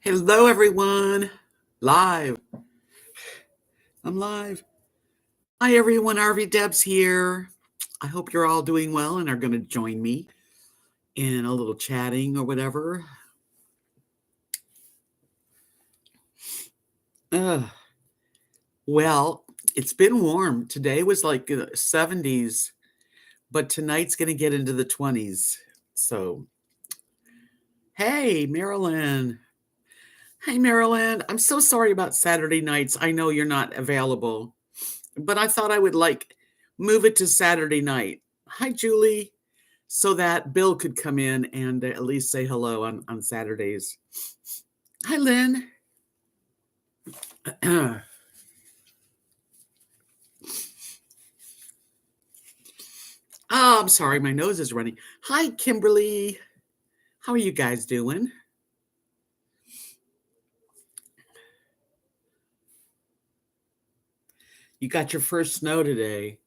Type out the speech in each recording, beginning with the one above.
Hello, everyone. Live. I'm live. Hi, everyone. RVDebs here. I hope you're all doing well and are going to join me in a little chatting or whatever. Well, it's been warm. Today was like 70s, but tonight's going to get into the 20s. So, hey, Marilyn. Hey, Marilyn. I'm so sorry about Saturday nights. I know you're not available, but I thought I would move it to Saturday night. Hi, Julie. So that Bill could come in and at least say hello on Saturdays. Hi, Lynn. Oh, I'm sorry, my nose is running. Hi, Kimberly. How are you guys doing? You got your first snow today.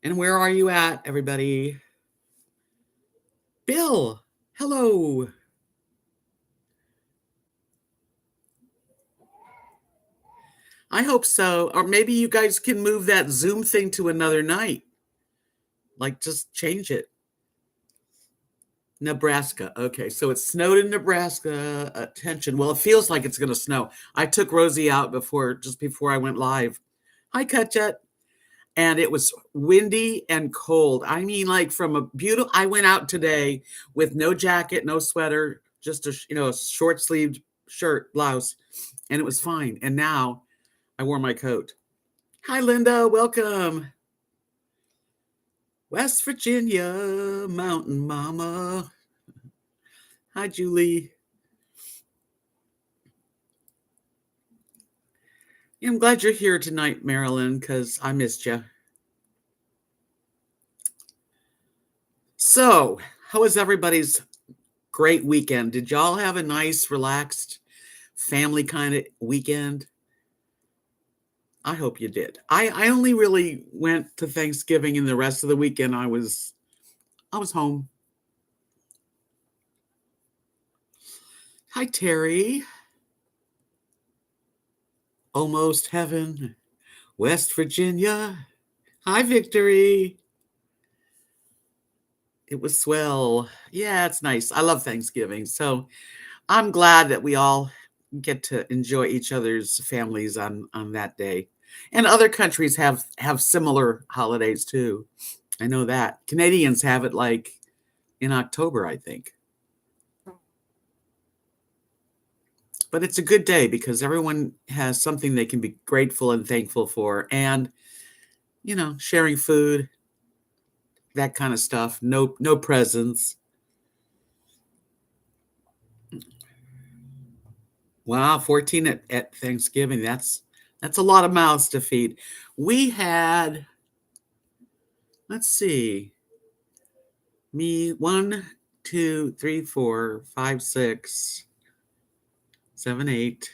And where are you at, everybody? Bill, hello. I hope so. Or maybe you guys can move that Zoom thing to another night. Like, just change it. Nebraska. Okay, so it snowed in Nebraska. Attention. Well, it feels like it's going to snow. I took Rosie out just before I went live. Hi, Kutjet. And it was windy and cold. I mean, like from a beautiful. I went out today with no jacket, no sweater, just a short sleeved shirt, blouse, and it was fine. And now I wore my coat. Hi, Linda. Welcome. West Virginia, Mountain Mama. Hi, Julie. I'm glad you're here tonight, Marilyn, because I missed you. So, how was everybody's great weekend? Did y'all have a nice, relaxed, family kind of weekend? I hope you did. I only really went to Thanksgiving, and the rest of the weekend I was home. Hi, Terry. Almost heaven, West Virginia. Hi, Victory. It was swell. Yeah, it's nice. I love Thanksgiving. So I'm glad that we all get to enjoy each other's families on that day. And other countries have similar holidays too. I know that. Canadians have it like in October, I think. But it's a good day because everyone has something they can be grateful and thankful for, and sharing food, that kind of stuff. No presents. Wow, 14 at Thanksgiving. That's a lot of mouths to feed. We had, let's see, me 1, 2, 3, 4, 5, 6, 7, 8,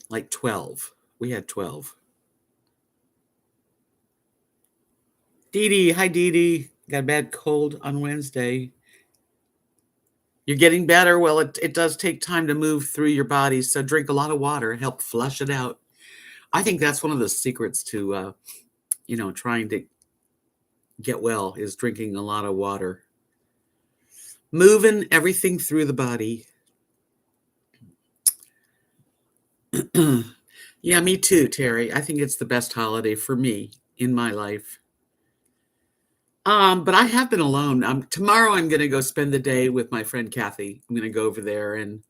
like 12. We had 12. Dee Dee, hi Dee Dee. Got a bad cold on Wednesday. You're getting better. Well, it does take time to move through your body, so drink a lot of water, help flush it out. I think that's one of the secrets to trying to get well is drinking a lot of water. Moving everything through the body. Yeah, me too, Terry. I think it's the best holiday for me in my life. But I have been alone. Tomorrow I'm gonna go spend the day with my friend Kathy. I'm gonna go over there and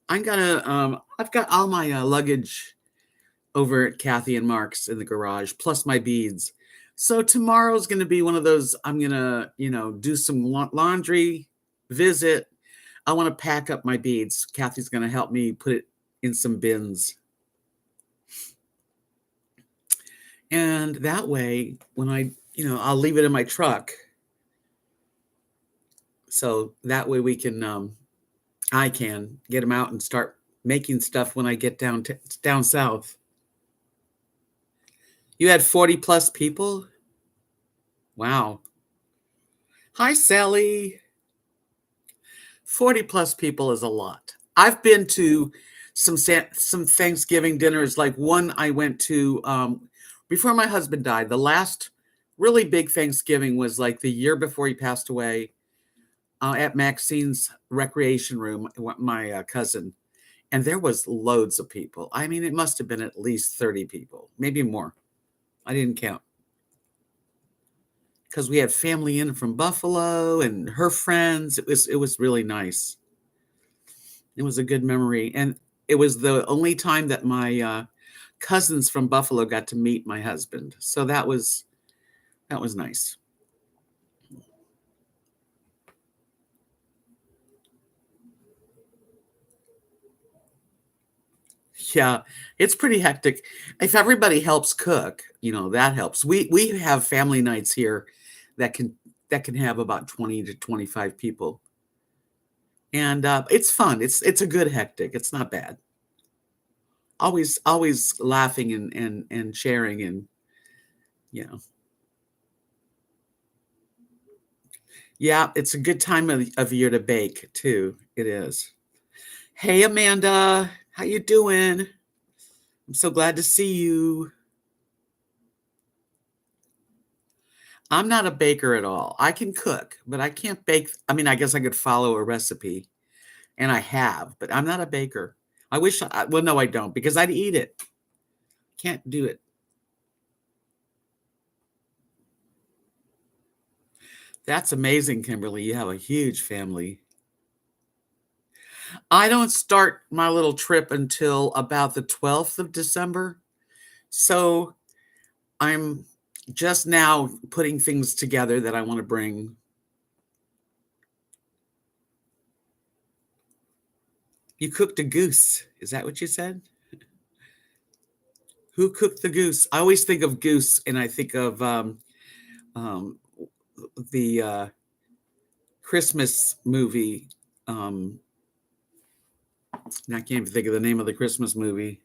I've got all my luggage over at Kathy and Mark's in the garage, plus my beads. So tomorrow's gonna be one of those. I'm gonna, do some laundry, visit. I want to pack up my beads. Kathy's gonna help me put it in some bins. And that way, when I'll leave it in my truck. So that way I can get them out and start making stuff when I get down south. You had 40 plus people? Wow. Hi, Sally. 40 plus people is a lot. I've been to some Thanksgiving dinners. Like one I went to before my husband died. The last really big Thanksgiving was like the year before he passed away, at Maxine's recreation room, my cousin, and there was loads of people. I mean, it must have been at least 30 people, maybe more. I didn't count because we had family in from Buffalo and her friends. It was really nice. It was a good memory, and it was the only time that my cousins from Buffalo got to meet my husband. So that was nice. Yeah, it's pretty hectic. If everybody helps cook, that helps. We have family nights here that can have about 20 to 25 people. And it's fun. It's a good hectic. It's not bad. Always laughing and sharing, and you know. Yeah, it's a good time of year to bake too. It is. Hey Amanda, how you doing? I'm so glad to see you. I'm not a baker at all. I can cook, but I can't bake. I mean, I guess I could follow a recipe, and I have, but I'm not a baker. I wish well, no, I don't, because I'd eat it. Can't do it. That's amazing, Kimberly. You have a huge family. I don't start my little trip until about the 12th of December. So I'm just now putting things together that I want to bring. You cooked a goose. Is that what you said? Who cooked the goose? I always think of goose and I think of um, the Christmas movie. I can't even think of the name of the Christmas movie.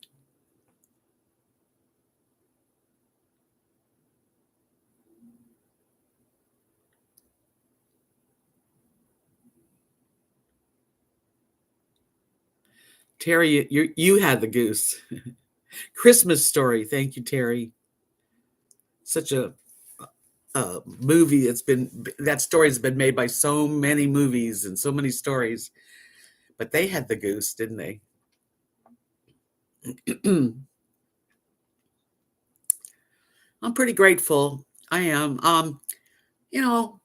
Terry, you had the goose. Christmas Story. Thank you, Terry. Such a movie. That story's been made by so many movies and so many stories. But they had the goose, didn't they? I'm pretty grateful. I am. You know,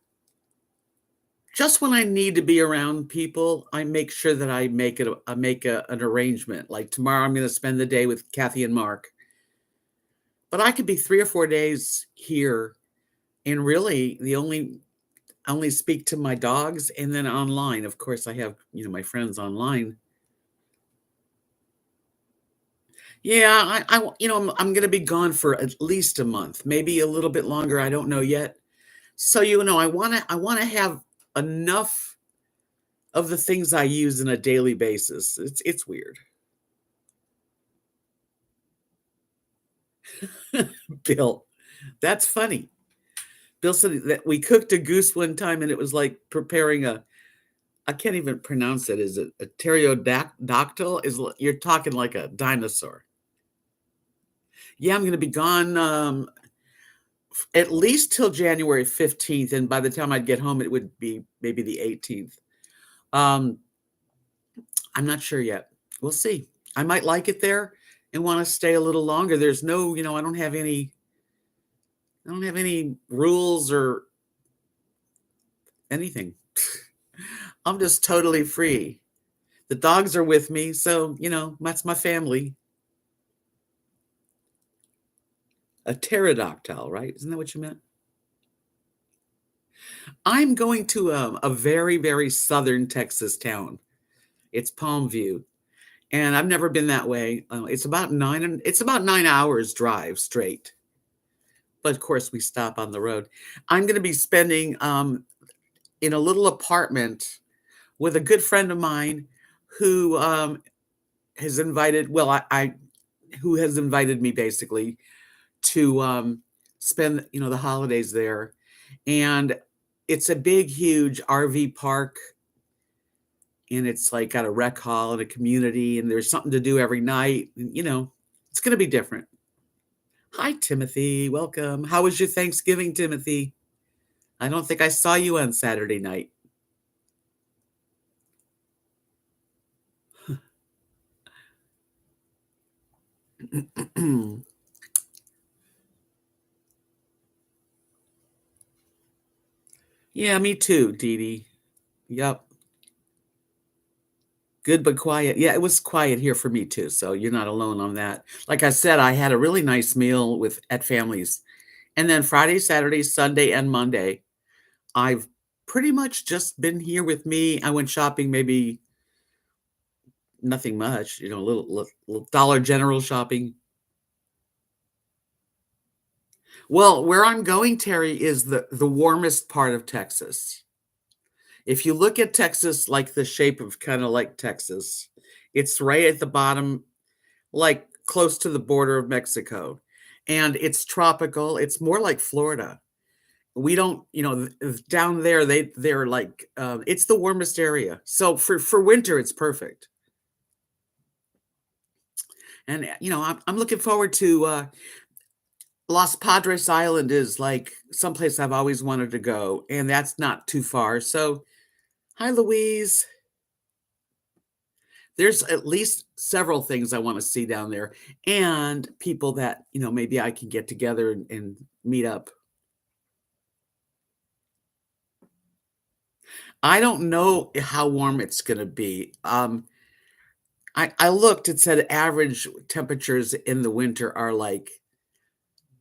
just when I need to be around people, I make sure that I make an arrangement. Like tomorrow, I'm going to spend the day with Kathy and Mark, but I could be 3 or 4 days here, and really I only speak to my dogs, and then online. Of course, I have my friends online. Yeah, I'm going to be gone for at least a month, maybe a little bit longer. I don't know yet. So I want to have enough of the things I use in a daily basis. It's weird. Bill, that's funny. Bill said that we cooked a goose one time, and it was like preparing I can't even pronounce it. Is it a pterodactyl? You're talking like a dinosaur? Yeah, I'm going to be gone at least till January 15th, and by the time I'd get home, it would be maybe the 18th. Um, I'm not sure yet. We'll see. I might like it there and want to stay a little longer. There's no, I don't have any rules or anything. I'm just totally free. The dogs are with me, so that's my family. A pterodactyl, right? Isn't that what you meant? I'm going to a very, very southern Texas town. It's Palmview, and I've never been that way. It's about 9 hours drive straight. But of course, we stop on the road. I'm going to be spending in a little apartment with a good friend of mine who has invited. Well, I who has invited me basically to spend the holidays there, and it's a big, huge RV park. and it's like got a rec hall and a community, and there's something to do every night. And, it's going to be different. Hi, Timothy. Welcome. How was your Thanksgiving, Timothy? I don't think I saw you on Saturday night. Yeah, me too, Dee Dee. Yep. Good but quiet. Yeah, it was quiet here for me too, so you're not alone on that. Like I said, I had a really nice meal with at families. And then Friday, Saturday, Sunday, and Monday, I've pretty much just been here with me. I went shopping, maybe nothing much, little Dollar General shopping. Well, where I'm going, Terry, is the warmest part of Texas. If you look at Texas like the shape of kind of like Texas, it's right at the bottom, like close to the border of Mexico. And it's tropical. It's more like Florida. We don't, down there they're like it's the warmest area. So for winter it's perfect. And I'm looking forward to Los Padres Island is like someplace I've always wanted to go, and that's not too far. So, hi, Louise. There's at least several things I want to see down there, and people that maybe I can get together and meet up. I don't know how warm it's going to be. I looked. It said average temperatures in the winter are like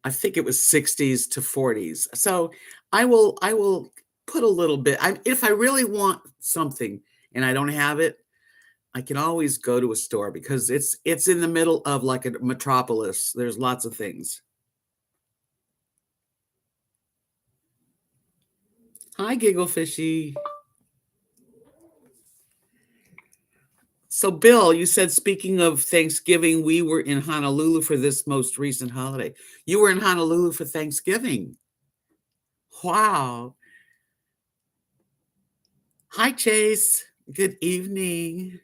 I think it was 60s to 40s. So I will put a little bit. If I really want something and I don't have it, I can always go to a store because it's in the middle of like a metropolis. There's lots of things. Hi, Giggle Fishy. So, Bill, you said speaking of Thanksgiving, we were in Honolulu for this most recent holiday. You were in Honolulu for Thanksgiving. Wow. Hi, Chase. Good evening.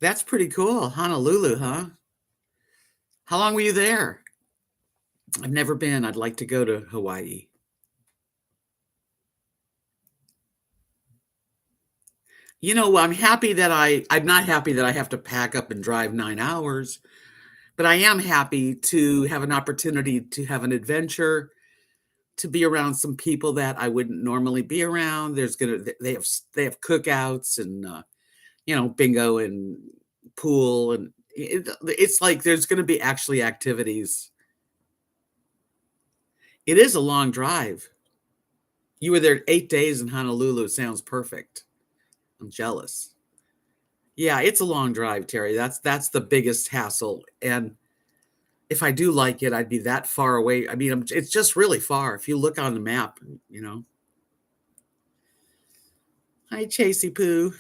That's pretty cool. Honolulu, huh? How long were you there? I've never been. I'd like to go to Hawaii. I'm not happy that I have to pack up and drive 9 hours, but I am happy to have an opportunity to have an adventure, to be around some people that I wouldn't normally be around. They have cookouts and bingo and pool, and it's like there's going to be actually activities. It is a long drive. You were there 8 days in Honolulu. Sounds perfect. I'm jealous. Yeah, it's a long drive, Terry. That's the biggest hassle. And if I do like it, I'd be that far away. I mean, it's just really far. If you look on the map, you know. Hi, Chasey Poo.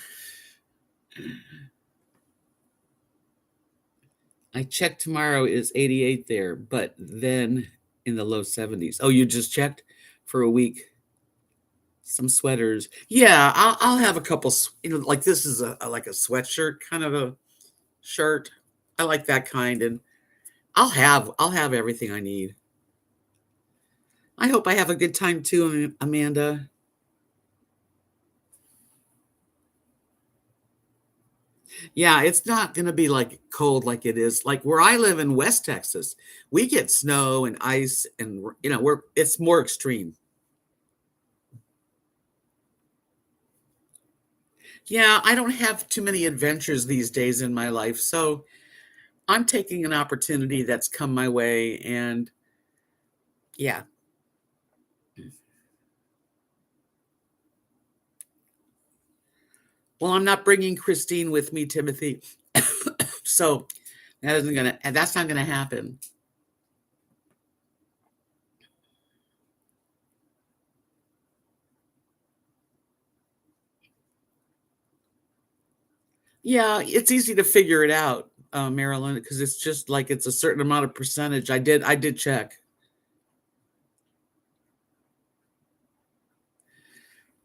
I checked tomorrow is 88 there, but then in the low 70s. Oh, you just checked for a week. Some sweaters. Yeah, I'll have a couple. Like this is like a sweatshirt kind of a shirt. I like that kind, and I'll have everything I need. I hope I have a good time too, Amanda. Yeah, it's not going to be like cold like it is like where I live in West Texas. We get snow and ice, and it's more extreme. Yeah, I don't have too many adventures these days in my life, so I'm taking an opportunity that's come my way, and yeah. Well, I'm not bringing Christine with me, Timothy. So that's not gonna happen. Yeah, it's easy to figure it out, Marilyn, because it's just like it's a certain amount of percentage. I did check.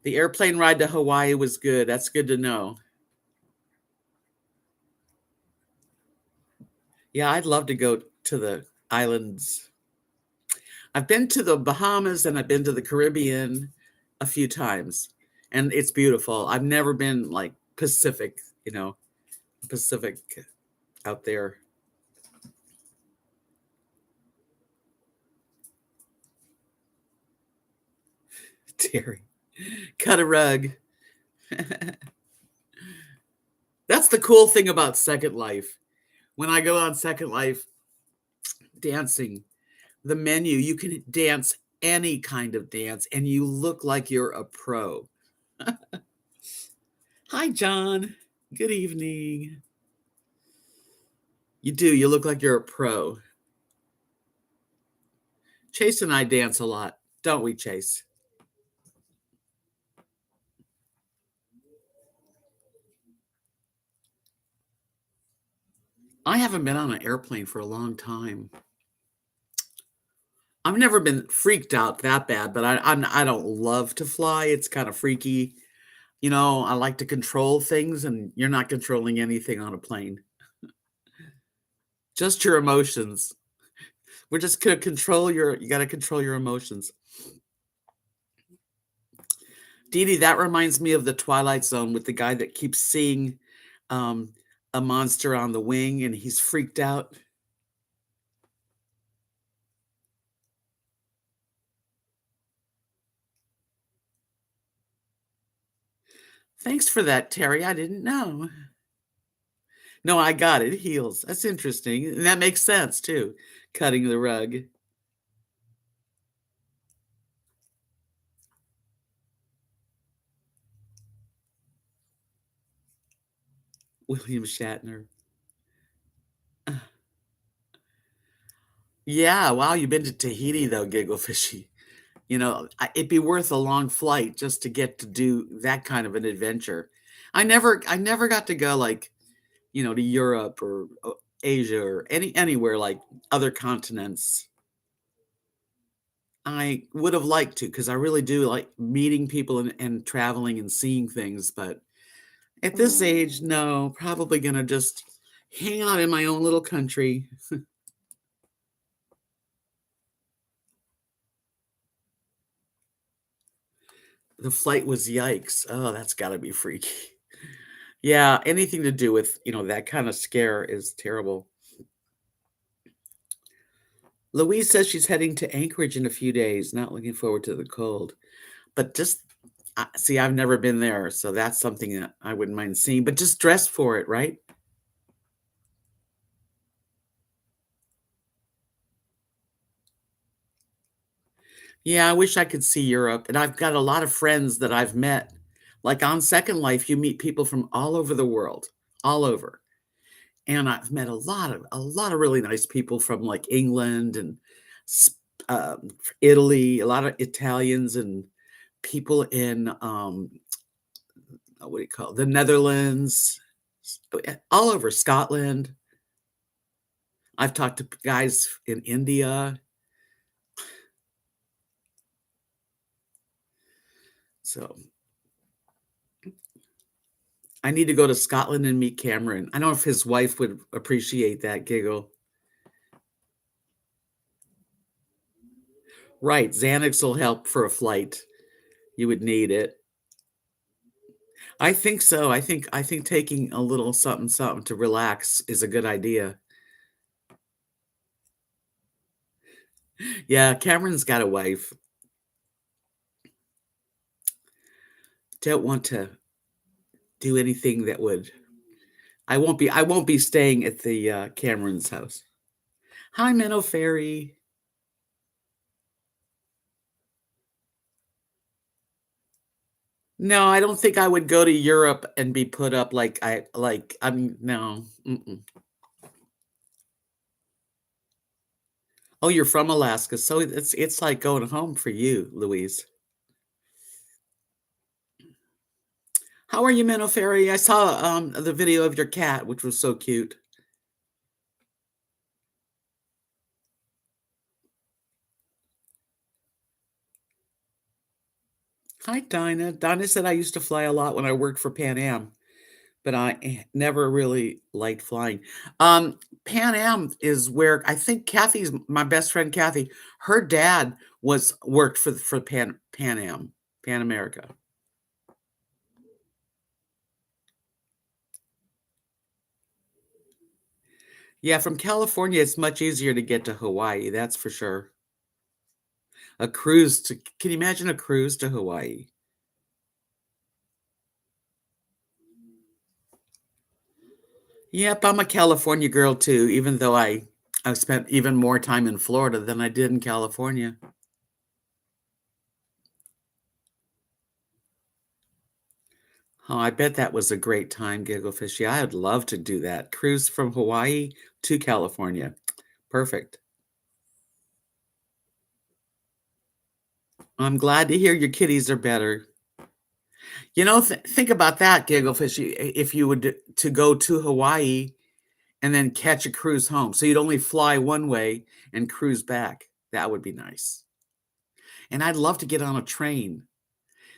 The airplane ride to Hawaii was good. That's good to know. Yeah, I'd love to go to the islands. I've been to the Bahamas and I've been to the Caribbean a few times, and it's beautiful. I've never been like Pacific, Pacific out there. Terry, cut a rug. That's the cool thing about Second Life. When I go on Second Life dancing, the menu, you can dance any kind of dance and you look like you're a pro. Hi, John. Good evening. You do. You look like you're a pro. Chase and I dance a lot, don't we, Chase? I haven't been on an airplane for a long time. I've never been freaked out that bad, but I don't love to fly. It's kind of freaky. I like to control things, and you're not controlling anything on a plane. Just your emotions. We're just gonna you gotta control your emotions. Dee Dee, that reminds me of the Twilight Zone with the guy that keeps seeing um, a monster on the wing and he's freaked out. Thanks for that, Terry. I didn't know. No, I got it. Heels. That's interesting. And that makes sense too. Cutting the rug. William Shatner. Yeah, wow, you've been to Tahiti though, Giggle Fishy. It'd be worth a long flight just to get to do that kind of an adventure. I never got to go like, to Europe or Asia or anywhere like other continents. I would have liked to because I really do like meeting people and traveling and seeing things. But at this age, no, probably going to just hang out in my own little country. The flight was yikes. Oh, that's got to be freaky. Yeah, anything to do with, that kind of scare is terrible. Louise says she's heading to Anchorage in a few days, not looking forward to the cold. But just see, I've never been there, so that's something that I wouldn't mind seeing, but just dress for it, right? Yeah, I wish I could see Europe. And I've got a lot of friends that I've met. Like on Second Life, you meet people from all over the world, all over. And I've met a lot of really nice people from like England and S- Italy, a lot of Italians and people in what do you call it? The Netherlands, all over Scotland. I've talked to guys in India. So I need to go to Scotland and meet Cameron. I don't know if his wife would appreciate that giggle. Right, Xanax will help for a flight. You would need it. I think so. I think taking a little something something to relax is a good idea. Yeah, Cameron's got a wife. Don't want to do anything that would I won't be staying at the Cameron's house. Hi, Minnow Fairy. No, I don't think I would go to Europe and be put up I mean, no. Mm-mm. Oh, you're from Alaska, so it's like going home for you, Louise. How are you, Minnow Fairy? I saw the video of your cat, which was so cute. Hi, Dinah. Dinah said I used to fly a lot when I worked for Pan Am, but I never really liked flying. Um, Pan Am is where I think Kathy's my best friend Kathy, her dad was worked for Pan Am, Pan America. Yeah, from California, it's much easier to get to Hawaii, that's for sure. A cruise to Can you imagine a cruise to Hawaii? Yep, I'm a California girl too, even though I've spent even more time in Florida than I did in California. Oh, I bet that was a great time, Gigglefish. Yeah, I'd love to do that. Cruise from Hawaii to California. Perfect. I'm glad to hear your kitties are better. Think about that, Gigglefish. If you would to go to Hawaii and then catch a cruise home. So you'd only fly one way and cruise back. That would be nice. And I'd love to get on a train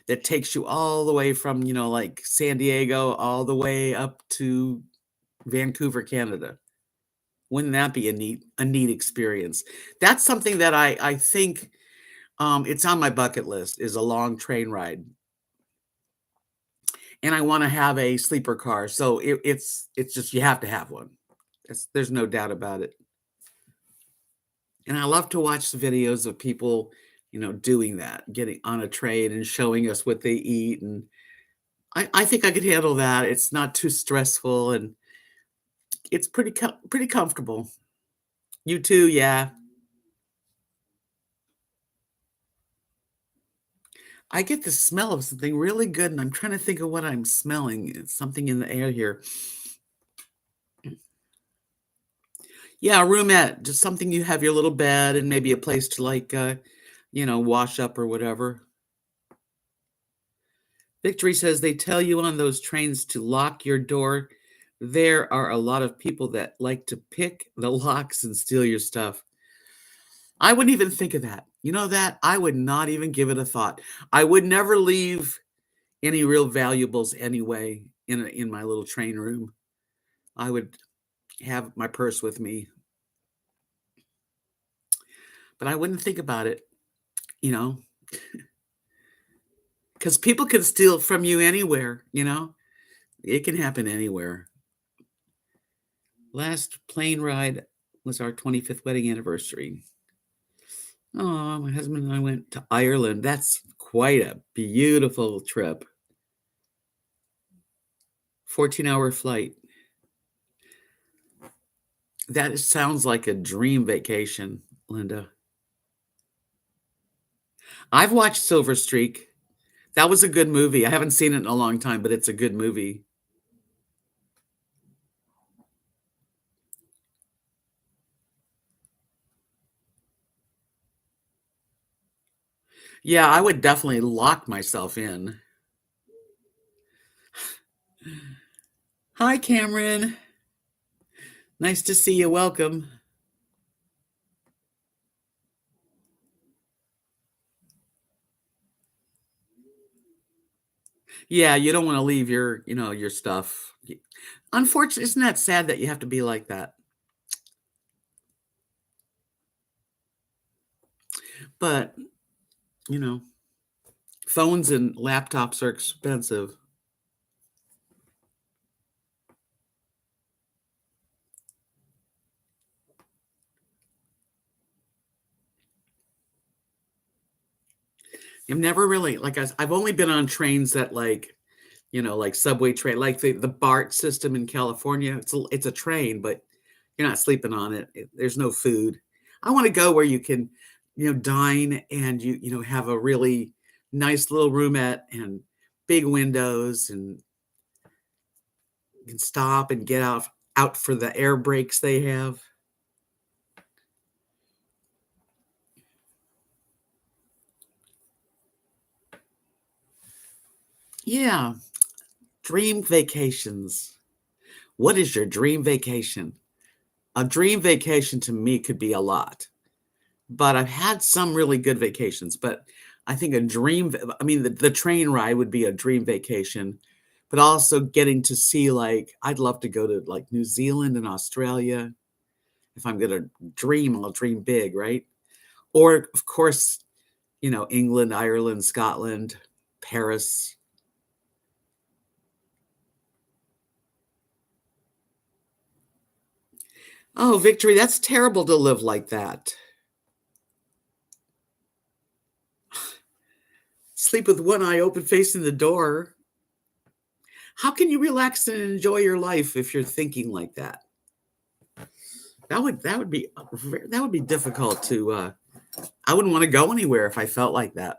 that takes you all the way from, like San Diego all the way up to Vancouver, Canada. Wouldn't that be a neat experience? That's something that I think it's on my bucket list is a long train ride. And I want to have a sleeper car. So it's just you have to have one. There's no doubt about it. And I love to watch the videos of people, doing that, getting on a train and showing us what they eat. And I think I could handle that. It's not too stressful and it's pretty comfortable. You too, yeah. I get the smell of something really good, and I'm trying to think of what I'm smelling. It's something in the air here. Yeah, a roomette, just something you have your little bed and maybe a place to wash up or whatever. Victory says they tell you on those trains to lock your door. There are a lot of people that like to pick the locks and steal your stuff. I wouldn't even think of that. You know that? I would not even give it a thought. I would never leave any real valuables anyway in my little train room. I would have my purse with me, but I wouldn't think about it, you know, because people can steal from you anywhere. It can happen anywhere. Last plane ride was our 25th wedding anniversary. Oh, my husband and I went to Ireland. That's quite a beautiful trip. 14-hour flight. Sounds like a dream vacation, Linda. I've watched Silver Streak. That was a good movie. I haven't seen it in a long time, but it's a good movie. Yeah, I would definitely lock myself in. Hi, Cameron. Nice to see you. Welcome. Yeah, you don't want to leave your stuff. Unfortunately, isn't that sad that you have to be like that? But, you know, phones and laptops are expensive. I've never really I've only been on trains that like subway train, like the BART system in California. It's a train, but you're not sleeping on it. There's no food. I want to go where you can, dine and have a really nice little roomette and big windows and you can stop and get out for the air breaks they have. Yeah, dream vacations. What is your dream vacation? A dream vacation to me could be a lot, but I've had some really good vacations. But I think I mean, the train ride would be a dream vacation, but also getting to see, like, I'd love to go to, like, New Zealand and Australia. If I'm gonna dream, I'll dream big, right? Or, of course, England, Ireland, Scotland, Paris. Oh, Victory, that's terrible to live like that. Sleep with one eye open facing the door. How can you relax and enjoy your life if you're thinking like that? That would be difficult to I wouldn't want to go anywhere if I felt like that.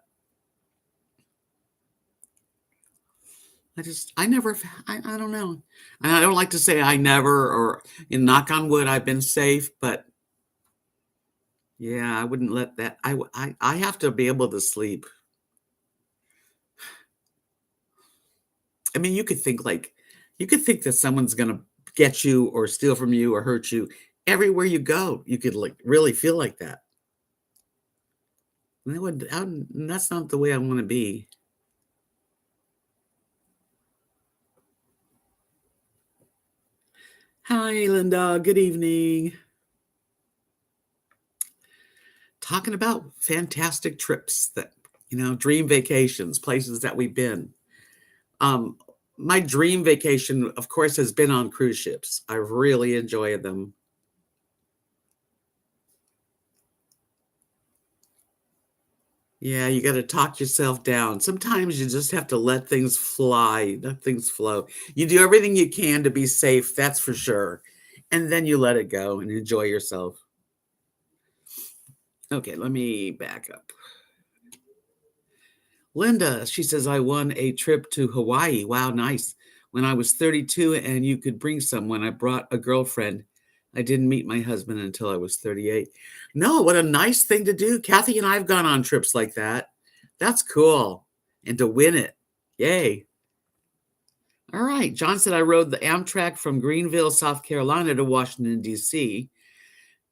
I never I don't know. And I don't like to say I never or knock on wood I've been safe, but yeah, I wouldn't let that I have to be able to sleep. I mean, you could think that someone's gonna get you or steal from you or hurt you everywhere you go. You could like really feel like that. And that's not the way I want to be. Hi, Linda. Good evening. Talking about fantastic trips that, dream vacations, places that we've been. Um, my dream vacation, of course, has been on cruise ships. I really enjoy them. Yeah, you got to talk yourself down. Sometimes you just have to let things fly, let things flow. You do everything you can to be safe, that's for sure. And then you let it go and enjoy yourself. Okay, let me back up. Linda, she says, I won a trip to Hawaii. Wow, nice. When I was 32 and you could bring someone, I brought a girlfriend. I didn't meet my husband until I was 38. No, what a nice thing to do. Kathy and I have gone on trips like that. That's cool. And to win it. Yay. All right. John said, I rode the Amtrak from Greenville, South Carolina to Washington, D.C.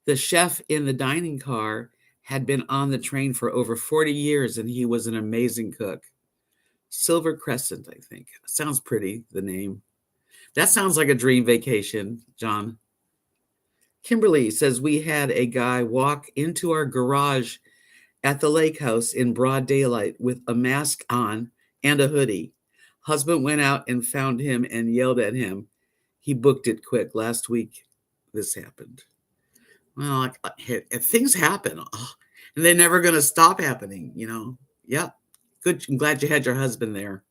The chef in the dining car had been on the train for over 40 years and he was an amazing cook. Silver Crescent, I think. Sounds pretty, the name. That sounds like a dream vacation, John. Kimberly says we had a guy walk into our garage at the lake house in broad daylight with a mask on and a hoodie. Husband went out and found him and yelled at him. He booked it quick. Last week, this happened. Well, if things happen, and they're never going to stop happening. Yep. Good. I'm glad you had your husband there.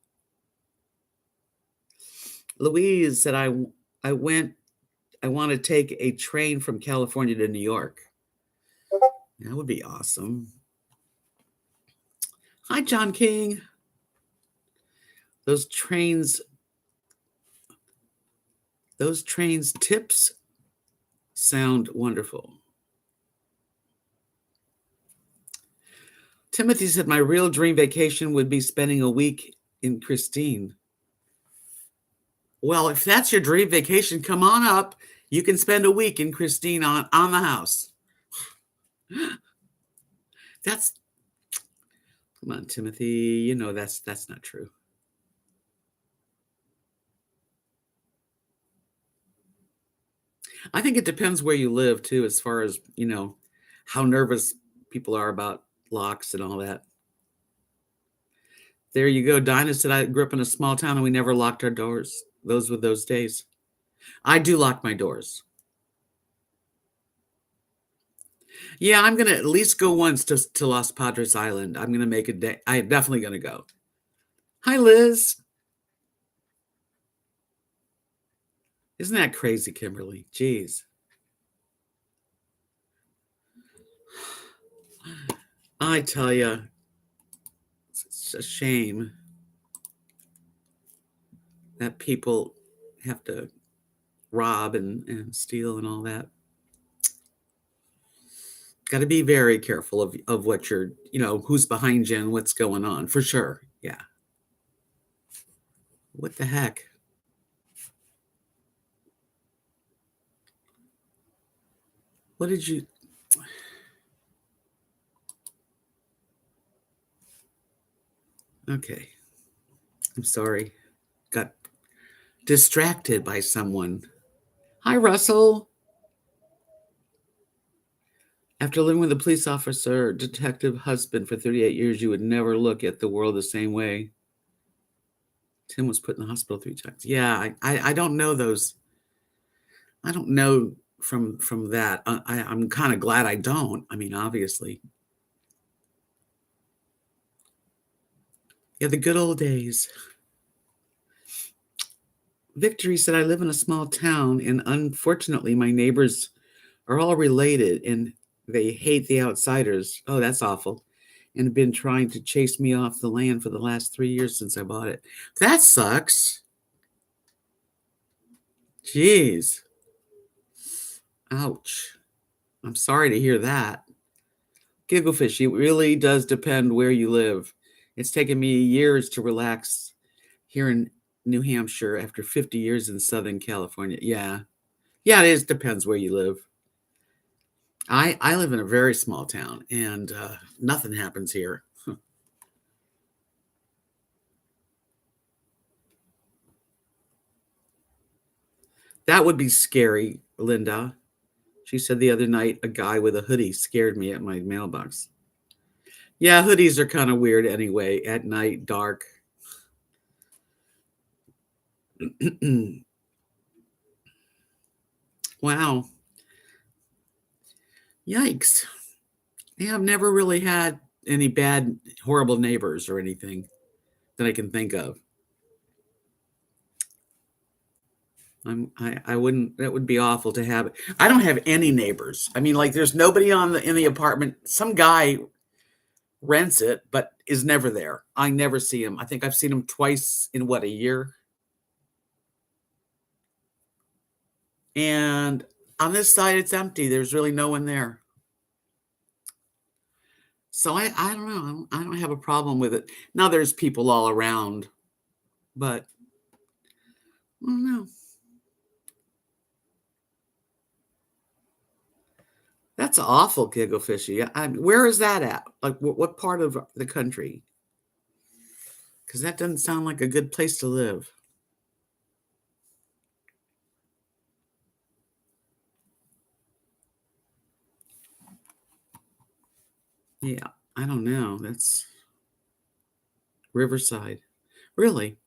Louise said, I want to take a train from California to New York. That would be awesome. Hi, John King. Those trains tips sound wonderful. Timothy said, my real dream vacation would be spending a week in Christine. Well, if that's your dream vacation, come on up. You can spend a week in Christine on the house. Come on, Timothy. That's not true. I think it depends where you live too, as far as, how nervous people are about locks and all that. There you go. Dinah said, I grew up in a small town and we never locked our doors. Those were those days. I do lock my doors. Yeah, I'm going to at least go once to Los Padres Island. I'm going to make a day. I'm definitely going to go. Hi, Liz. Isn't that crazy, Kimberly? Jeez. I tell you, it's a shame that people have to rob and steal and all that. Got to be very careful of what you're, who's behind you and what's going on, for sure. Yeah. What the heck? What did you... Okay. I'm sorry. Got distracted by someone. Hi, Russell. After living with a police officer, detective husband for 38 years, you would never look at the world the same way. Tim was put in the hospital 3 times. Yeah, I don't know those. I don't know from that. I'm kind of glad I don't. I mean, obviously. Yeah, the good old days. Victory said, I live in a small town, and unfortunately, my neighbors are all related and they hate the outsiders. Oh, that's awful. And have been trying to chase me off the land for the last 3 years since I bought it. That sucks. Jeez. Ouch. I'm sorry to hear that. Gigglefish, it really does depend where you live. It's taken me years to relax here in New Hampshire after 50 years in Southern California. Yeah. Yeah, it is. Depends where you live. I live in a very small town and nothing happens here. That would be scary, Linda. She said the other night a guy with a hoodie scared me at my mailbox. Yeah, hoodies are kind of weird anyway, at night, dark. Wow. Yikes. Yeah, I've never really had any bad, horrible neighbors or anything that I can think of. I wouldn't, that would be awful to have. I don't have any neighbors. I mean, like there's nobody in the apartment. Some guy rents it, but is never there. I never see him. I think I've seen him twice in what, a year? And on this side, it's empty. There's really no one there. So I don't know. I don't have a problem with it. Now there's people all around, but I don't know. That's awful, Giggle Fishy. Where is that at? Like, what part of the country? Because that doesn't sound like a good place to live. Yeah, I don't know. That's Riverside. Really?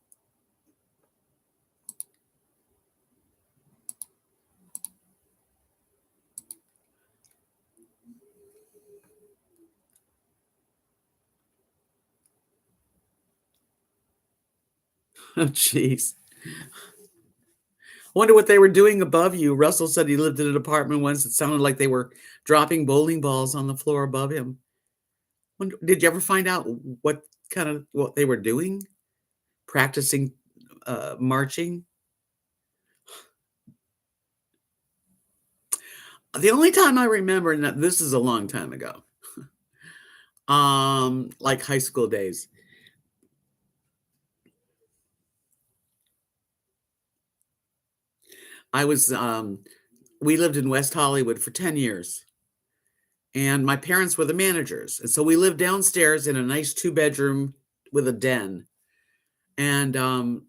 Oh, jeez. Wonder what they were doing above you. Russell said he lived in an apartment once. It sounded like they were dropping bowling balls on the floor above him. Did you ever find out what they were doing? Practicing marching? The only time I remember, and this is a long time ago, like high school days. I was we lived in West Hollywood for 10 years, and my parents were the managers. And so we lived downstairs in a nice two-bedroom with a den. And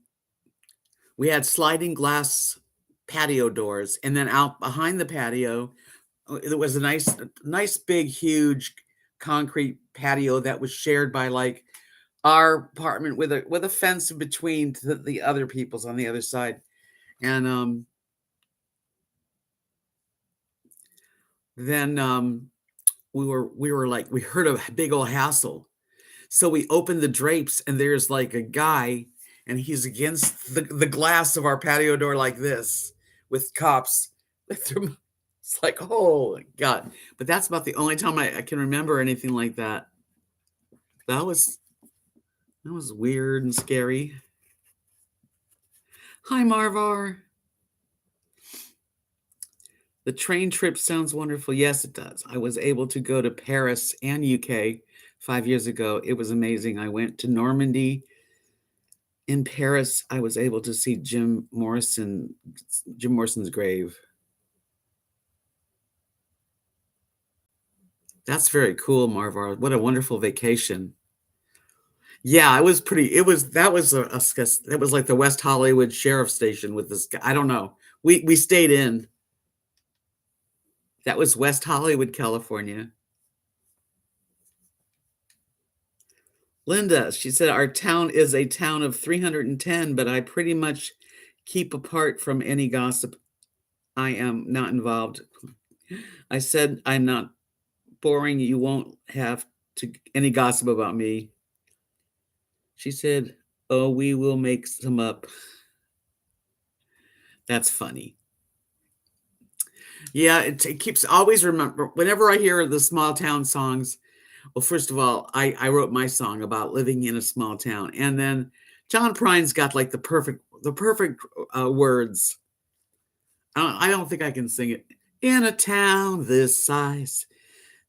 we had sliding glass patio doors, and then out behind the patio, there was a nice big huge concrete patio that was shared by like our apartment with a fence in between to the other people's on the other side. And then we were like we heard a big old hassle. So we opened the drapes and there's like a guy and he's against the glass of our patio door like this with cops. It's like, oh my God. But that's about the only time I can remember anything like that. That was that was weird and scary. Hi, Marvar. The train trip sounds wonderful. Yes, it does. I was able to go to Paris and UK 5 years ago. It was amazing. I went to Normandy. In Paris, I was able to see Jim Morrison's grave. That's very cool, Marvar. What a wonderful vacation. Yeah, it was pretty it was that was a it was like the West Hollywood Sheriff Station with this guy I don't know. We stayed in. That was West Hollywood, California. Linda, she said, "Our town is a town of 310, but I pretty much keep apart from any gossip. I am not involved." I said, "I'm not boring. You won't have to any gossip about me." She said, "Oh, we will make some up." That's funny. Yeah, it keeps always remember whenever I hear the small town songs. Well, first of all, I wrote my song about living in a small town, and then John Prine's got like the perfect words. I don't think I can sing it. In a town this size,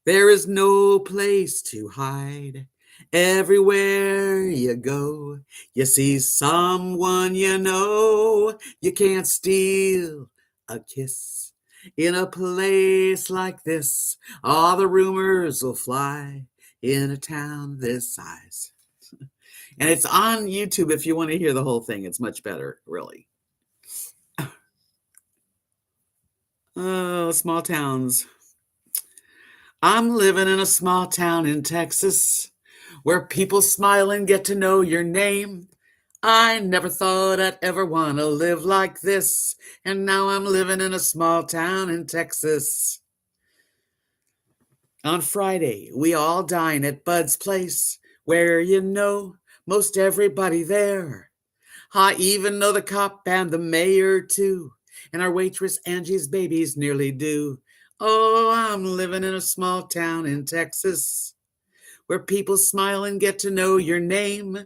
there is no place to hide. Everywhere you go, you see someone you know. You can't steal a kiss in a place like this. All the rumors will fly in a town this size. And it's on YouTube if you want to hear the whole thing. It's much better, really. Oh, small towns. I'm living in a small town in Texas where people smile and get to know your name. I never thought I'd ever want to live like this, and now I'm living in a small town in Texas. On Friday, we all dine at Bud's place, where you know most everybody there. I even know the cop and the mayor too, and our waitress Angie's baby's nearly due. Oh, I'm living in a small town in Texas where people smile and get to know your name.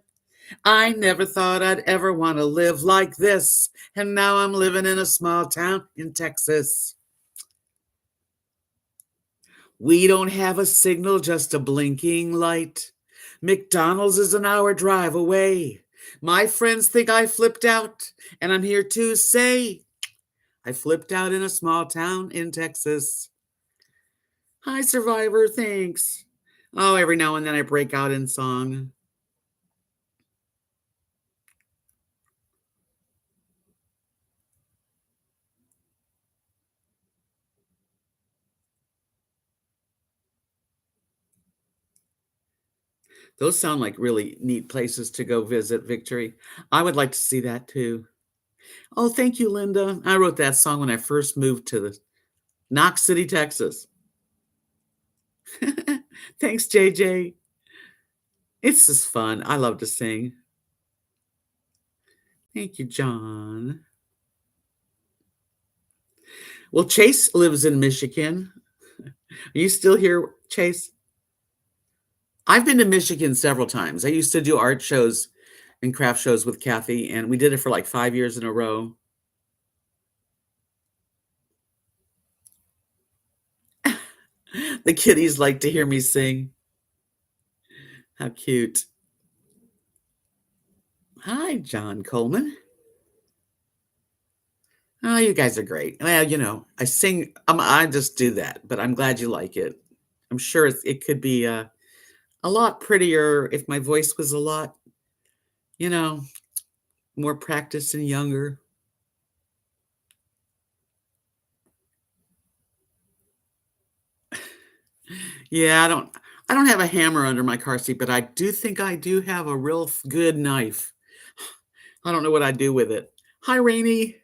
I never thought I'd ever want to live like this, and now I'm living in a small town in Texas. We don't have a signal, just a blinking light. McDonald's is an hour drive away. My friends think I flipped out, and I'm here to say I flipped out in a small town in Texas. Hi, Survivor, thanks. Oh, every now and then I break out in song. Those sound like really neat places to go visit, Victory. I would like to see that too. Oh, thank you, Linda. I wrote that song when I first moved to the Knox City, Texas. Thanks, JJ. It's just fun. I love to sing. Thank you, John. Well, Chase lives in Michigan. Are you still here, Chase? I've been to Michigan several times. I used to do art shows and craft shows with Kathy, and we did it for like 5 years in a row. The kiddies like to hear me sing. How cute. Hi, John Coleman. Oh, you guys are great. Well, I sing. I just do that, but I'm glad you like it. I'm sure it could be a lot prettier if my voice was a lot, you know, more practiced and younger. Yeah, I don't have a hammer under my car seat, but I do think I do have a real good knife. I don't know what I'd do with it. Hi, Rainy.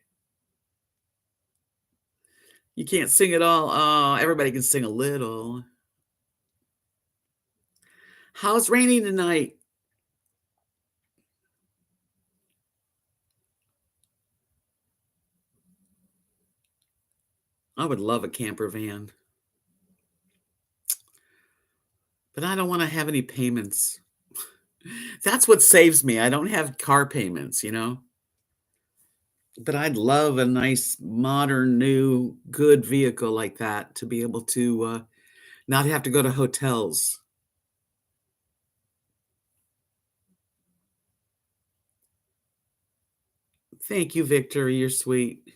You can't sing at all. Oh, everybody can sing a little. How's Rainy tonight? I would love a camper van, but I don't want to have any payments. That's what saves me. I don't have car payments. But I'd love a nice, modern, new, good vehicle like that to be able to not have to go to hotels. Thank you, Victor. You're sweet.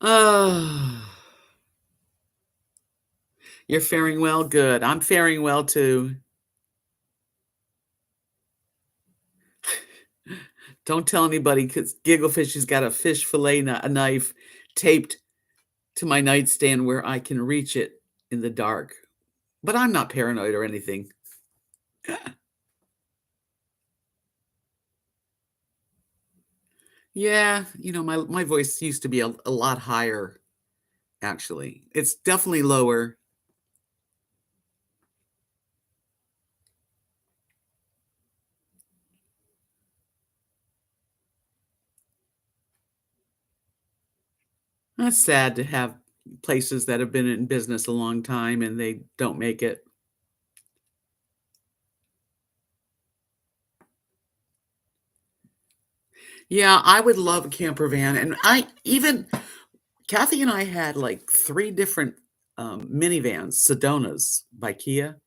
Oh, You're faring well? Good. I'm faring well too. Don't tell anybody because Gigglefish has got a fish fillet a knife taped to my nightstand where I can reach it in the dark. But I'm not paranoid or anything. Yeah, my voice used to be a lot higher, actually. It's definitely lower. That's sad to have places that have been in business a long time and they don't make it. Yeah, I would love a camper van, and I even Kathy and I had, like, 3 different, minivans, Sedonas by Kia,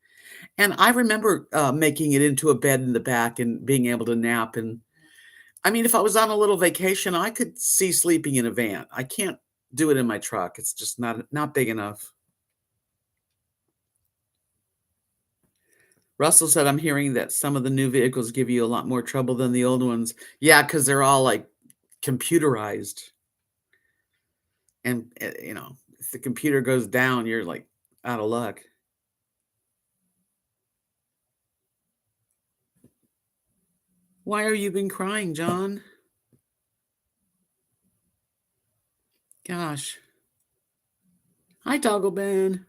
and I remember, making it into a bed in the back and being able to nap, and I mean, if I was on a little vacation, I could see sleeping in a van. I can't do it in my truck, it's just not big enough. Russell said, "I'm hearing that some of the new vehicles give you a lot more trouble than the old ones." Yeah, because 'cause they're all, like, computerized, and, if the computer goes down, you're, like, out of luck. Why are you been crying, John? Gosh. Hi, Toggle Ben.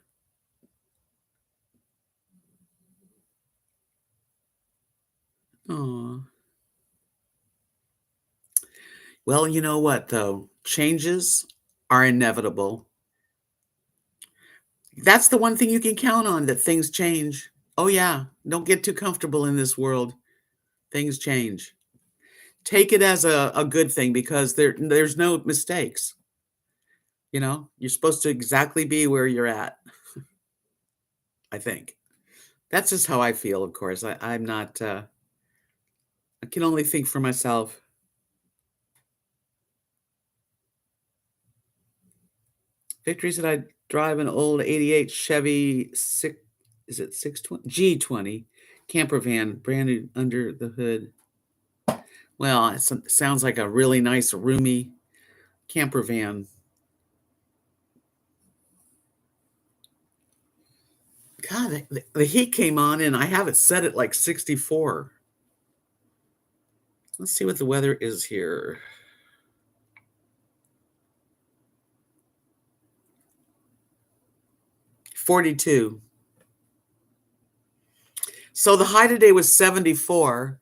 Aw. Well, you know what, though? Changes are inevitable. That's the one thing you can count on, that things change. Oh, yeah. Don't get too comfortable in this world. Things change. Take it as a good thing because there's no mistakes, You're supposed to exactly be where you're at, I think. That's just how I feel, of course. I'm not, I can only think for myself. Victory said I drive an old '88 Chevy six is it 620 G20 camper van, brand new under the hood. Well, sounds like a really nice, roomy camper van. God, the heat came on and I have it set at like 64. Let's see what the weather is here. 42. So the high today was 74,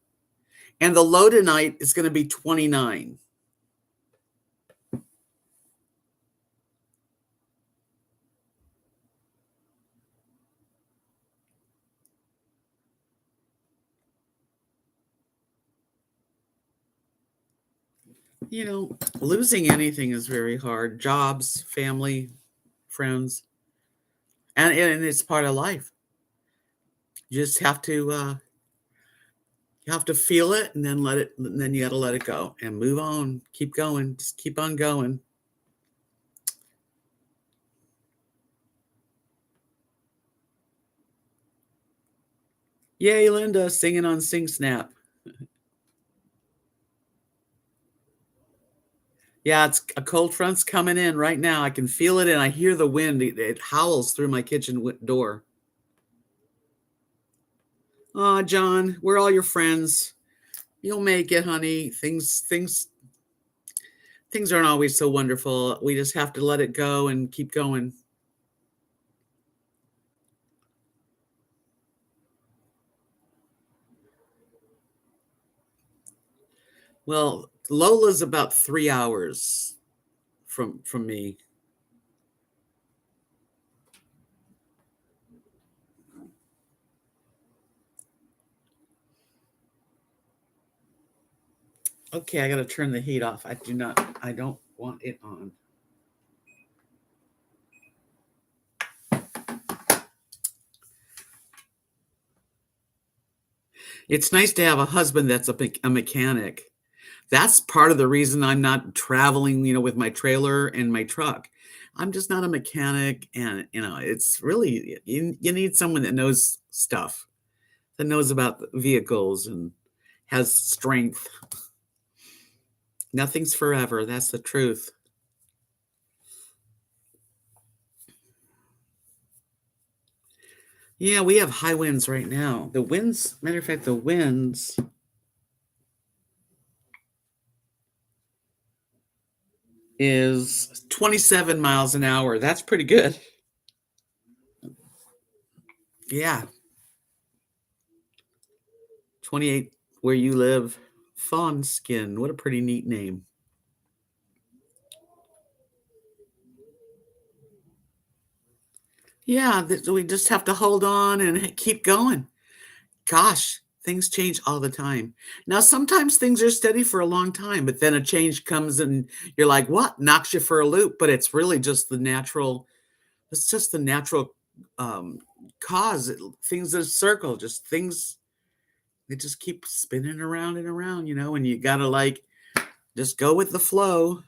and the low tonight is going to be 29. Losing anything is very hard. Jobs, family, friends, and it's part of life. You just have to feel it and then let it and then you got to let it go and move on. Keep going. Just keep on going. Yay, Linda, singing on Sing Snap. Yeah, it's a cold front's coming in right now. I can feel it and I hear the wind. It howls through my kitchen door. Oh, John, we're all your friends. You'll make it, honey. Things aren't always so wonderful. We just have to let it go and keep going. Well, Lola's about 3 hours from me. Okay, I gotta turn the heat off. I don't want it on. It's nice to have a husband that's a mechanic. That's part of the reason I'm not traveling, with my trailer and my truck. I'm just not a mechanic, and, it's really you need someone that knows stuff, that knows about the vehicles and has strength. Nothing's forever, that's the truth. Yeah, we have high winds right now. The winds matter of fact, the winds is 27 miles an hour. That's pretty good. Yeah, 28 where you live. Fawn skin, what a pretty neat name. Yeah, we just have to hold on and keep going. Gosh, things change all the time. Now, sometimes things are steady for a long time, but then a change comes and you're like, what? Knocks you for a loop. But it's really just it's just the natural um, cause. Things that circle, just things, they just keep spinning around and around, and you got to like just go with the flow.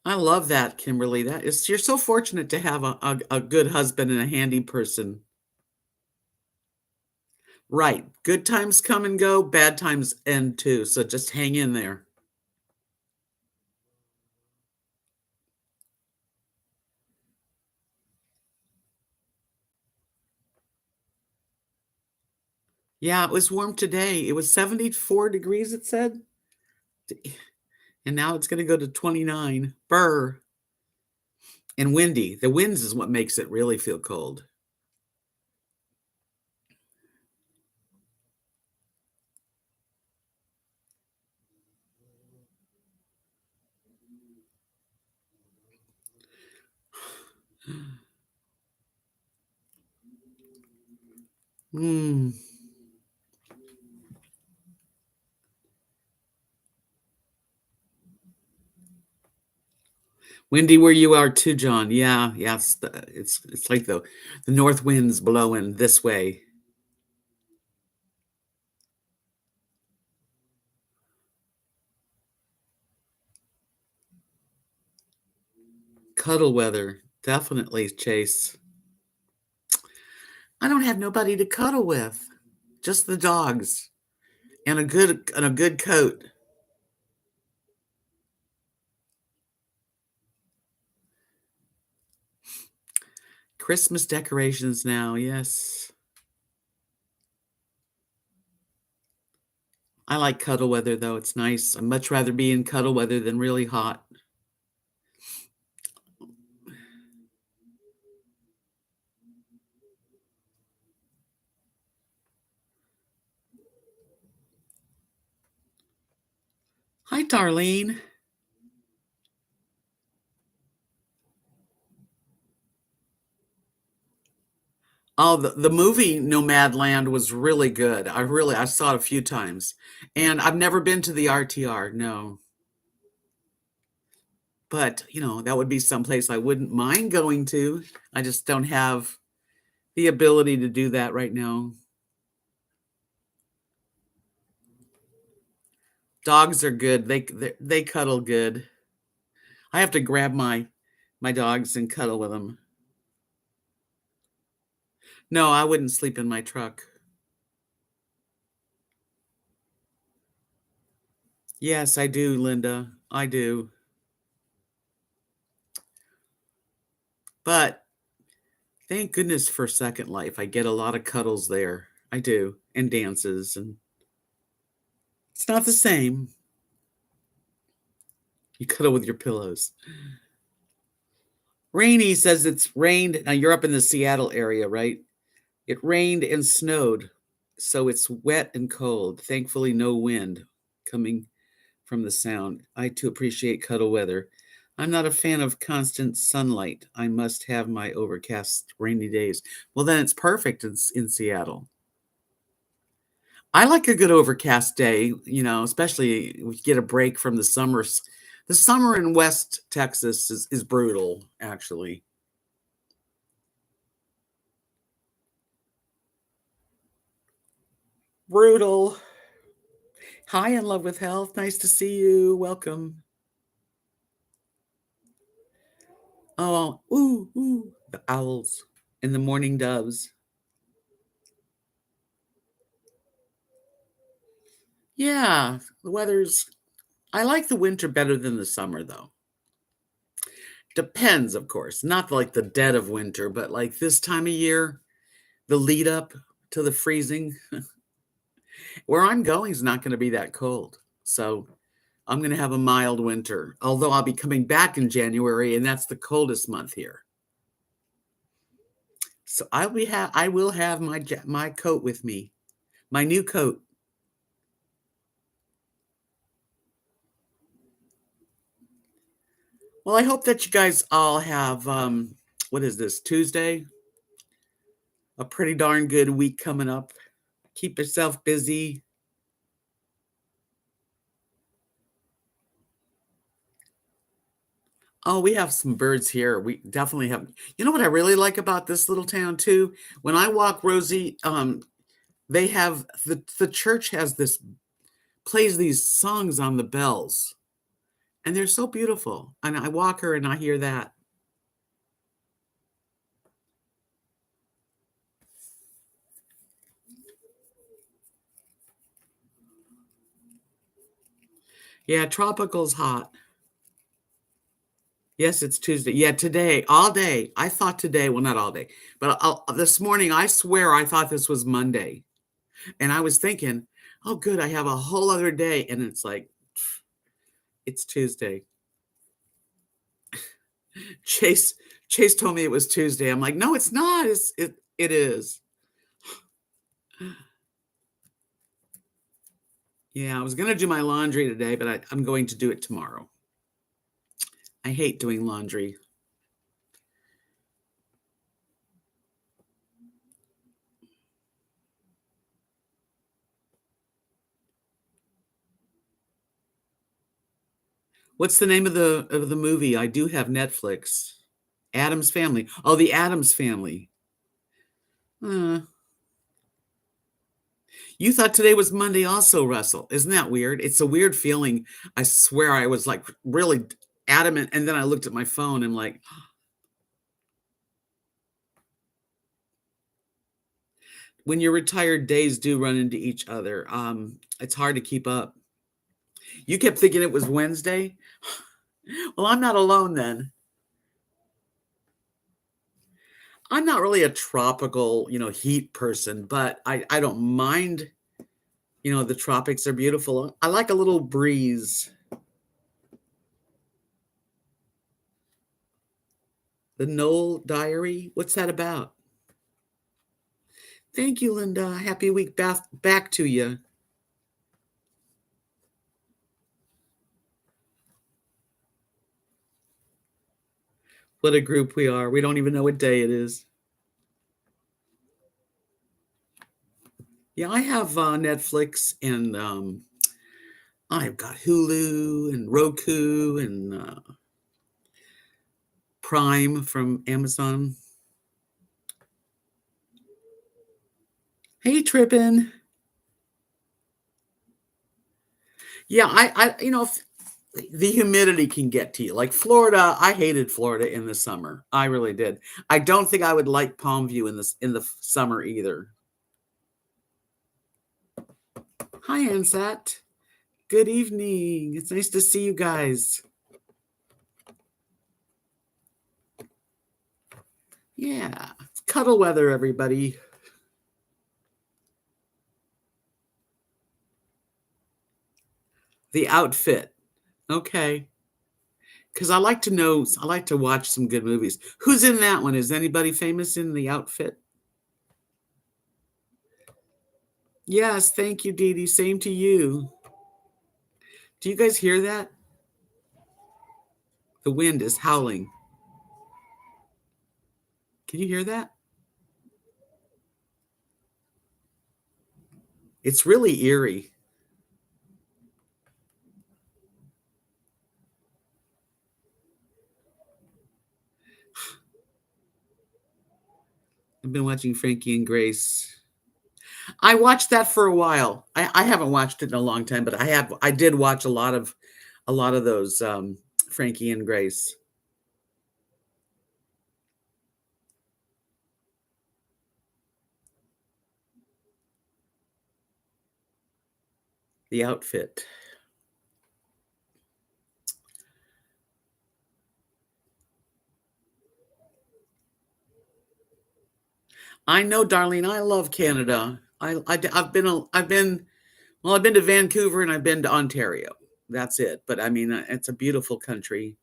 I love that, Kimberly. That is, you're so fortunate to have a good husband and a handy person. Right. Good times come and go, bad times end too. So just hang in there. Yeah, it was warm today. It was 74 degrees, it said. And now it's going to go to 29. Burr. And windy. The winds is what makes it really feel cold. Hmm. Windy where you are too, John. Yeah, yes. It's like the north winds blowing this way. Cuddle weather. Definitely, Chase. I don't have nobody to cuddle with. Just the dogs and a good coat. Christmas decorations now, yes. I like cuddle weather though. It's nice. I'd much rather be in cuddle weather than really hot. Hi, Darlene. Oh, the movie Nomadland was really good. I saw it a few times. And I've never been to the RTR, no. But, that would be someplace I wouldn't mind going to. I just don't have the ability to do that right now. Dogs are good. They cuddle good. I have to grab my dogs and cuddle with them. No, I wouldn't sleep in my truck. Yes, I do, Linda. I do. But thank goodness for Second Life. I get a lot of cuddles there. I do. And dances. And it's not the same. You cuddle with your pillows. Rainy says it's rained. Now you're up in the Seattle area, right? It rained and snowed. So it's wet and cold. Thankfully, no wind coming from the sound. I too appreciate cuddle weather. I'm not a fan of constant sunlight. I must have my overcast rainy days. Well, then it's perfect in Seattle. I like a good overcast day, especially we get a break from the summers. The summer in West Texas is brutal, actually. Brutal. Hi, in love with health. Nice to see you. Welcome. Oh, ooh, ooh, the owls and the morning doves. Yeah, the weather's. I like the winter better than the summer, though. Depends, of course. Not like the dead of winter, but like this time of year, the lead up to the freezing. Where I'm going is not going to be that cold. So I'm going to have a mild winter, although I'll be coming back in January, and that's the coldest month here. So I will have my coat with me, my new coat. Well, I hope that you guys all have what is this, Tuesday? A pretty darn good week coming up. Keep yourself busy. Oh, we have some birds here. We definitely have. You know what I really like about this little town too? When I walk Rosie, they have the church has this plays these songs on the bells, and they're so beautiful. And I walk her and I hear that. Yeah, tropical's hot. Yes, it's Tuesday. Yeah, today, all day. I thought today, well, not all day, but this morning, I swear I thought this was Monday. And I was thinking, oh, good, I have a whole other day. And it's like, it's Tuesday. Chase Chase told me it was Tuesday. I'm like, no, it's not. It is. Yeah, I was gonna do my laundry today, but I'm going to do it tomorrow. I hate doing laundry. What's the name of the movie? I do have Netflix. Adam's Family. Oh, the Adams Family. Uh, you thought today was Monday also, Russell. Isn't that weird? It's a weird feeling. I swear I was like really adamant, and then I looked at my phone and like, when your retired days do run into each other, it's hard to keep up. You kept thinking it was Wednesday? Well, I'm not alone then. I'm not really a tropical, heat person, but I don't mind, the tropics are beautiful. I like a little breeze. The Knoll Diary, what's that about? Thank you, Linda. Happy week back to you. What a group we are. We don't even know what day it is. Yeah, I have Netflix and I've got Hulu and Roku and Prime from Amazon. Hey, Trippin'. Yeah, the humidity can get to you. Like Florida, I hated Florida in the summer. I really did. I don't think I would like Palmview in the summer either. Hi, Ansat. Good evening. It's nice to see you guys. Yeah, it's cuddle weather, everybody. The outfit. Okay. Because I like to watch some good movies. Who's in that one? Is anybody famous in the outfit? Yes, thank you, Dee Dee. Same to you. Do you guys hear that? The wind is howling. Can you hear that? It's really eerie. I've been watching Frankie and Grace. I watched that for a while. I haven't watched it in a long time, but I did watch a lot of those, Frankie and Grace. The outfit. I know, darling, I love Canada. I've been to Vancouver and I've been to Ontario. That's it, but I mean, it's a beautiful country.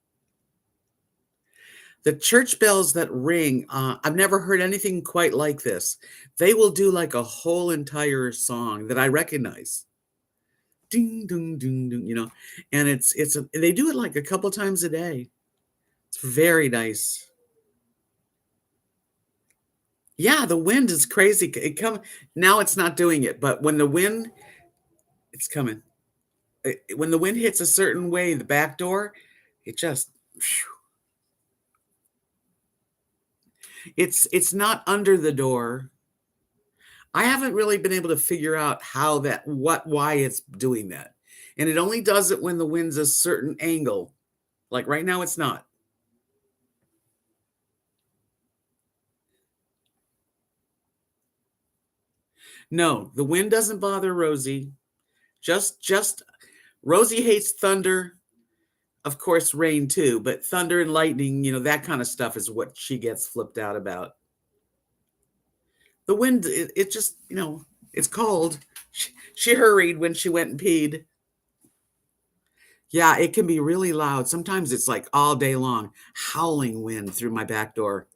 The church bells that ring, I've never heard anything quite like this. They will do, like, a whole entire song that I recognize. Ding, ding, ding, ding, and they do it, like, a couple times a day. It's very nice. Yeah, the wind is crazy. It come Now it's not doing it, but when the wind it's coming. When the wind hits a certain way, the back door, it just phew. It's not under the door. I haven't really been able to figure out why it's doing that. And it only does it when the wind's a certain angle. Like right now, it's not. No, the wind doesn't bother Rosie. Just Rosie hates thunder, of course, rain too, but thunder and lightning, that kind of stuff is what she gets flipped out about. The wind, it just, it's cold. She hurried when she went and peed. Yeah, it can be really loud. Sometimes it's like all day long, howling wind through my back door.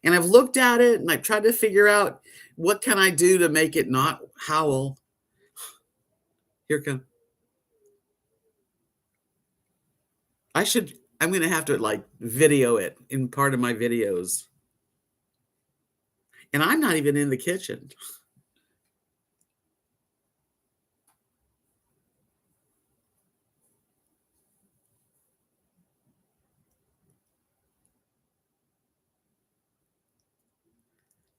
And I've looked at it and I've tried to figure out what can I do to make it not howl. Here come. I'm gonna have to like video it in part of my videos. And I'm not even in the kitchen.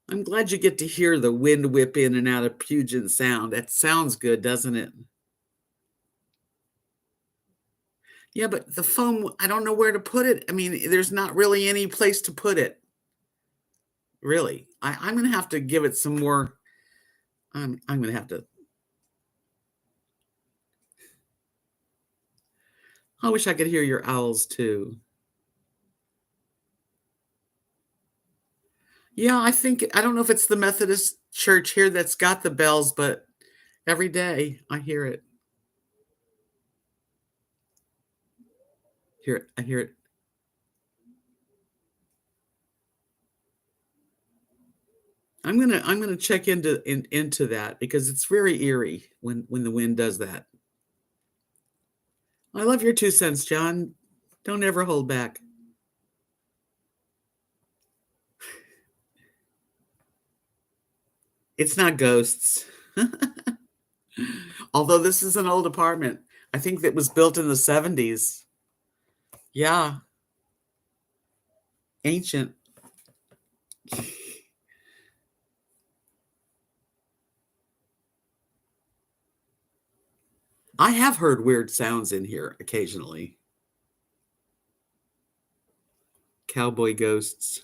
I'm glad you get to hear the wind whip in and out of Puget Sound. That sounds good, doesn't it? Yeah, but the foam, I don't know where to put it. I mean, there's not really any place to put it, really. I'm gonna have to give it some more. I'm gonna have to. I wish I could hear your owls too. Yeah, I don't know if it's the Methodist church here that's got the bells, but every day I hear it. Hear it. I hear it. I'm gonna check into that because it's very eerie when the wind does that. I love your 2 cents, John. Don't ever hold back. It's not ghosts. Although this is an old apartment. I think that was built in the 70s. Yeah, ancient. I have heard weird sounds in here occasionally. Cowboy ghosts.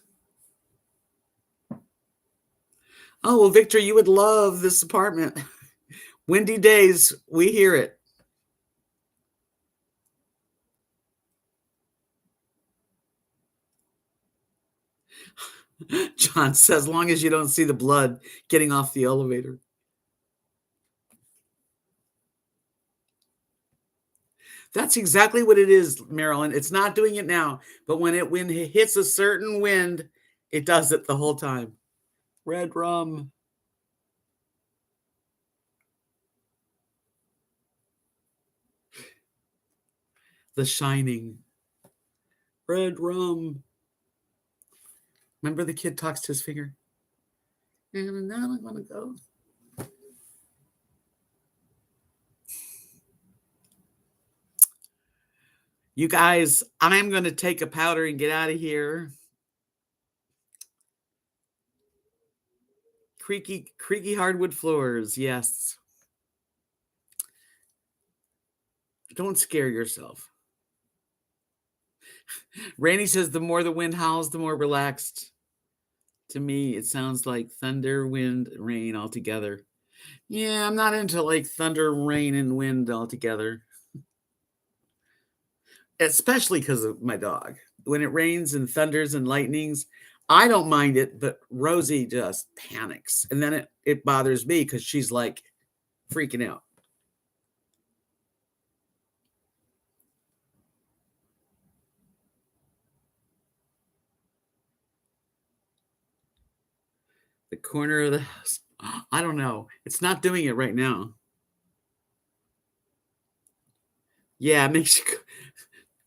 Oh, well, Victor, you would love this apartment. Windy days, we hear it. John says, as long as you don't see the blood getting off the elevator. That's exactly what it is, Marilyn. It's not doing it now, but when it hits a certain wind, it does it the whole time. Red rum. The Shining. Red rum. Remember the kid talks to his finger? And now I want to go. You guys, I'm going to take a powder and get out of here. Creaky hardwood floors. Yes. Don't scare yourself. Randy says the more the wind howls, the more relaxed. To me, it sounds like thunder, wind, rain all together. Yeah, I'm not into like thunder, rain, and wind all together. Especially because of my dog. When it rains and thunders and lightnings, I don't mind it, but Rosie just panics. And then it bothers me because she's like freaking out. The corner of the house. I don't know. It's not doing it right now. Yeah, it makes you.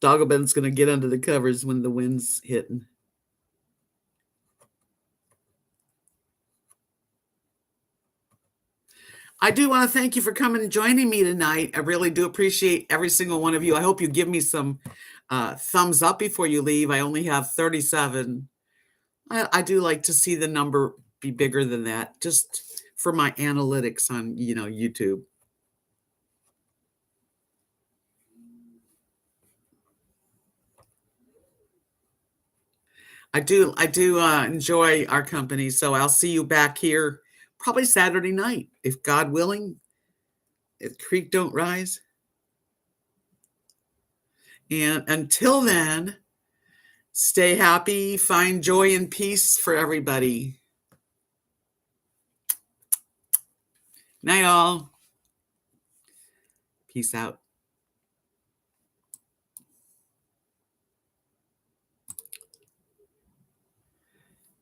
Dagobin's going to get under the covers when the wind's hitting. I do want to thank you for coming and joining me tonight. I really do appreciate every single one of you. I hope you give me some thumbs up before you leave. I only have 37. I do like to see the number be bigger than that, just for my analytics on YouTube. I do enjoy our company, so I'll see you back here probably Saturday night, if God willing, if the creek don't rise. And until then, stay happy, find joy and peace for everybody. Night all. Peace out.